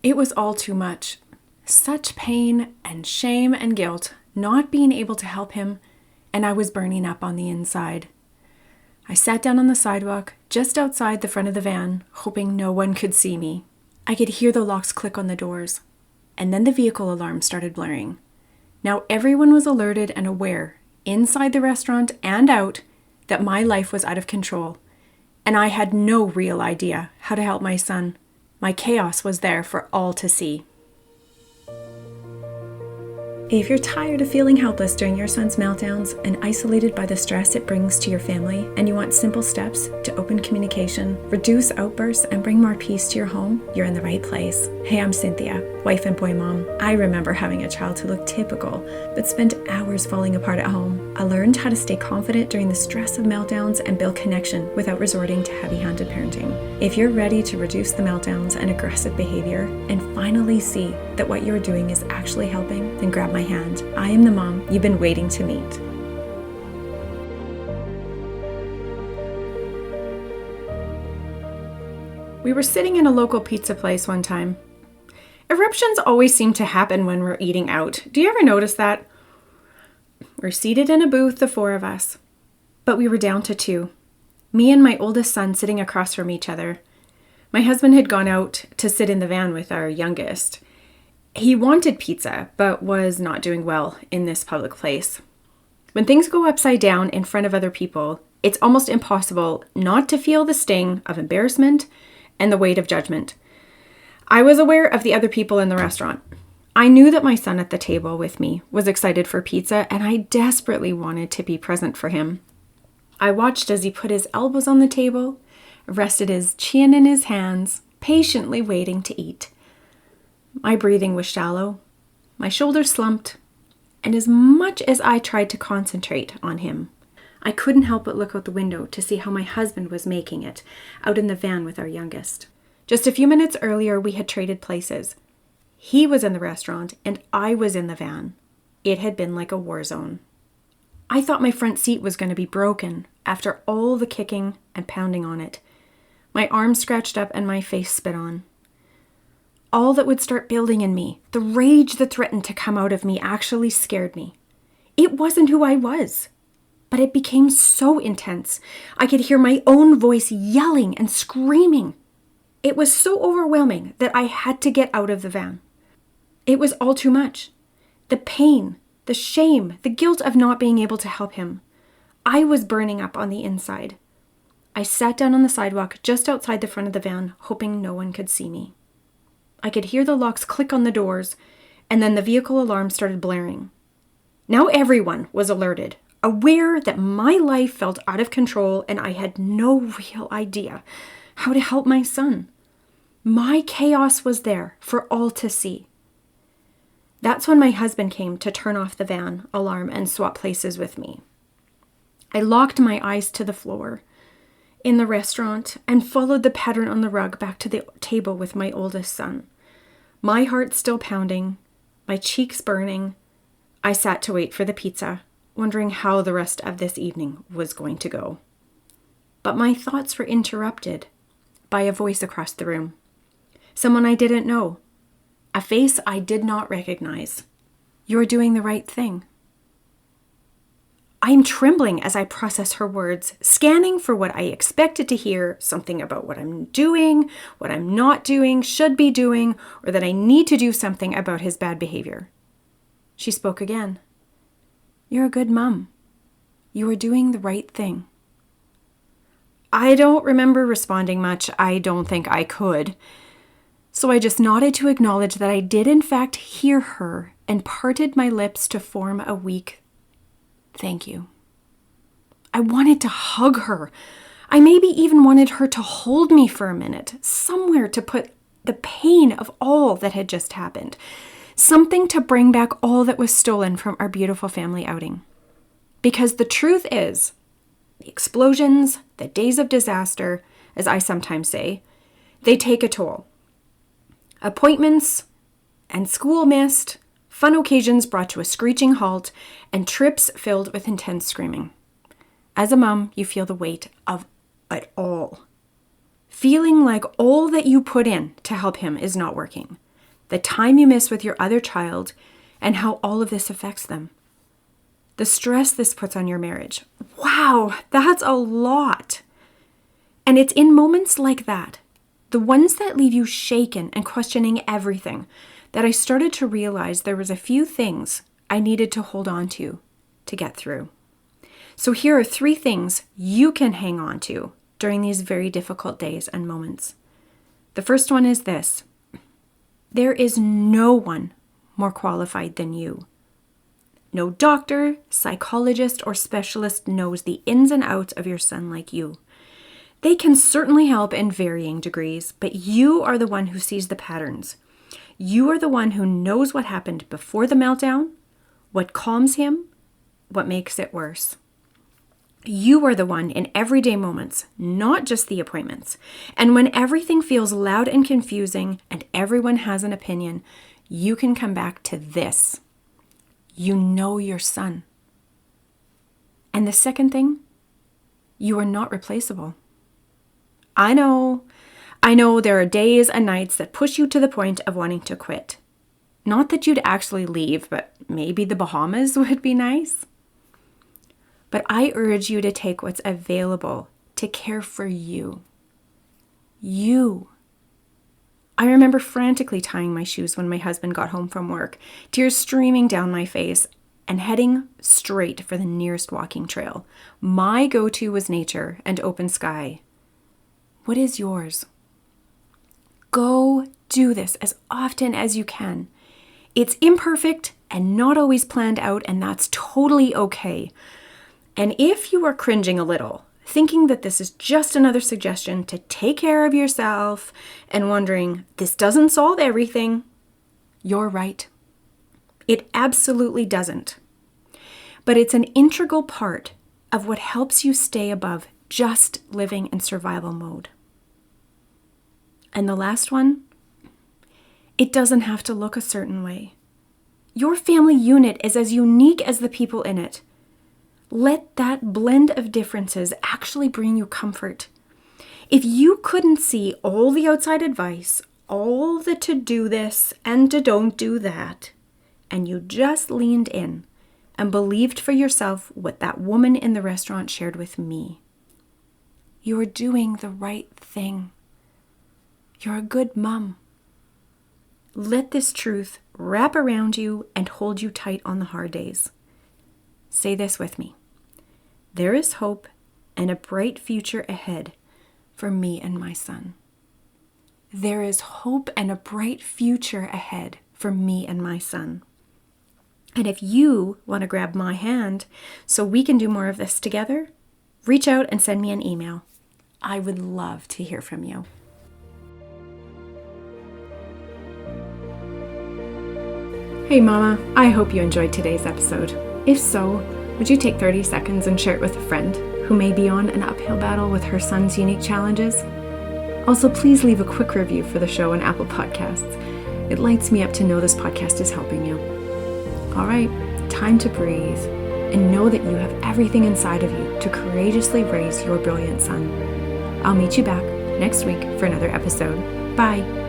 It was all too much. Such pain and shame and guilt, not being able to help him, and I was burning up on the inside. I sat down on the sidewalk, just outside the front of the van, hoping no one could see me. I could hear the locks click on the doors, and then the vehicle alarm started blaring. Now everyone was alerted and aware, inside the restaurant and out, that my life was out of control, and I had no real idea how to help my son. My chaos was there for all to see. If you're tired of feeling helpless during your son's meltdowns and isolated by the stress it brings to your family, and you want simple steps to open communication, reduce outbursts, and bring more peace to your home, you're in the right place. Hey, I'm Cynthia, wife and boy mom. I remember having a child who looked typical, but spent hours falling apart at home. I learned how to stay confident during the stress of meltdowns and build connection without resorting to heavy-handed parenting. If you're ready to reduce the meltdowns and aggressive behavior and finally see that what you're doing is actually helping, then grab my hand. I am the mom you've been waiting to meet. We were sitting in a local pizza place one time. Eruptions always seem to happen when we're eating out. Do you ever notice that? We're seated in a booth, the four of us, but we were down to two. Me and my oldest son sitting across from each other. My husband had gone out to sit in the van with our youngest. He wanted pizza, but was not doing well in this public place. When things go upside down in front of other people, it's almost impossible not to feel the sting of embarrassment and the weight of judgment. I was aware of the other people in the restaurant. I knew that my son at the table with me was excited for pizza, and I desperately wanted to be present for him. I watched as he put his elbows on the table, rested his chin in his hands, patiently waiting to eat. My breathing was shallow, my shoulders slumped, and as much as I tried to concentrate on him, I couldn't help but look out the window to see how my husband was making it out in the van with our youngest. Just a few minutes earlier, we had traded places. He was in the restaurant and I was in the van. It had been like a war zone. I thought my front seat was going to be broken after all the kicking and pounding on it. My arms scratched up and my face spit on. All that would start building in me, the rage that threatened to come out of me, actually scared me. It wasn't who I was, but it became so intense. I could hear my own voice yelling and screaming. It was so overwhelming that I had to get out of the van. It was all too much. The pain, the shame, the guilt of not being able to help him. I was burning up on the inside. I sat down on the sidewalk just outside the front of the van, hoping no one could see me. I could hear the locks click on the doors, and then the vehicle alarm started blaring. Now everyone was alerted, aware that my life felt out of control and I had no real idea how to help my son. My chaos was there for all to see. That's when my husband came to turn off the van alarm and swap places with me. I locked my eyes to the floor in the restaurant and followed the pattern on the rug back to the table with my oldest son. My heart still pounding, my cheeks burning, I sat to wait for the pizza, wondering how the rest of this evening was going to go. But my thoughts were interrupted by a voice across the room. Someone I didn't know. A face I did not recognize. "You're doing the right thing." I am trembling as I process her words, scanning for what I expected to hear, something about what I'm doing, what I'm not doing, should be doing, or that I need to do something about his bad behavior. She spoke again. "You're a good mom. You are doing the right thing." I don't remember responding much. I don't think I could. So I just nodded to acknowledge that I did in fact hear her and parted my lips to form a weak thank you. I wanted to hug her. I maybe even wanted her to hold me for a minute, somewhere to put the pain of all that had just happened, something to bring back all that was stolen from our beautiful family outing. Because the truth is, the explosions, the days of disaster, as I sometimes say, they take a toll. Appointments and school missed, fun occasions brought to a screeching halt, and trips filled with intense screaming. As a mom, you feel the weight of it all. Feeling like all that you put in to help him is not working. the time you miss with your other child, and how all of this affects them. The stress this puts on your marriage. Wow, that's a lot. And it's in moments like that, the ones that leave you shaken and questioning everything, that I started to realize there was a few things I needed to hold on to get through. So here are 3 things you can hang on to during these very difficult days and moments. The first one is this: there is no one more qualified than you. No doctor, psychologist, or specialist knows the ins and outs of your son like you. They can certainly help in varying degrees, but you are the one who sees the patterns. You are the one who knows what happened before the meltdown, what calms him, what makes it worse. You are the one in everyday moments, not just the appointments. And when everything feels loud and confusing and everyone has an opinion, you can come back to this. You know your son. And the second thing, you are not replaceable. I know there are days and nights that push you to the point of wanting to quit. Not that you'd actually leave, but maybe the Bahamas would be nice. But I urge you to take what's available to care for you. You. I remember frantically tying my shoes when my husband got home from work, tears streaming down my face, and heading straight for the nearest walking trail. My go-to was nature and open sky. What is yours? Go do this as often as you can. It's imperfect and not always planned out, and that's totally okay. And if you are cringing a little, thinking that this is just another suggestion to take care of yourself and wondering, this doesn't solve everything, you're right. It absolutely doesn't. But it's an integral part of what helps you stay above just living in survival mode. And the last one, it doesn't have to look a certain way. Your family unit is as unique as the people in it. Let that blend of differences actually bring you comfort. If you couldn't see all the outside advice, all the to do this and to don't do that, and you just leaned in and believed for yourself what that woman in the restaurant shared with me, you are doing the right thing. You're a good mom. Let this truth wrap around you and hold you tight on the hard days. Say this with me. There is hope and a bright future ahead for me and my son. There is hope and a bright future ahead for me and my son. And if you want to grab my hand so we can do more of this together, reach out and send me an email. I would love to hear from you. Hey Mama, I hope you enjoyed today's episode. If so, would you take 30 seconds and share it with a friend who may be on an uphill battle with her son's unique challenges? Also, please leave a quick review for the show on Apple Podcasts. It lights me up to know this podcast is helping you. All right, time to breathe and know that you have everything inside of you to courageously raise your brilliant son. I'll meet you back next week for another episode. Bye.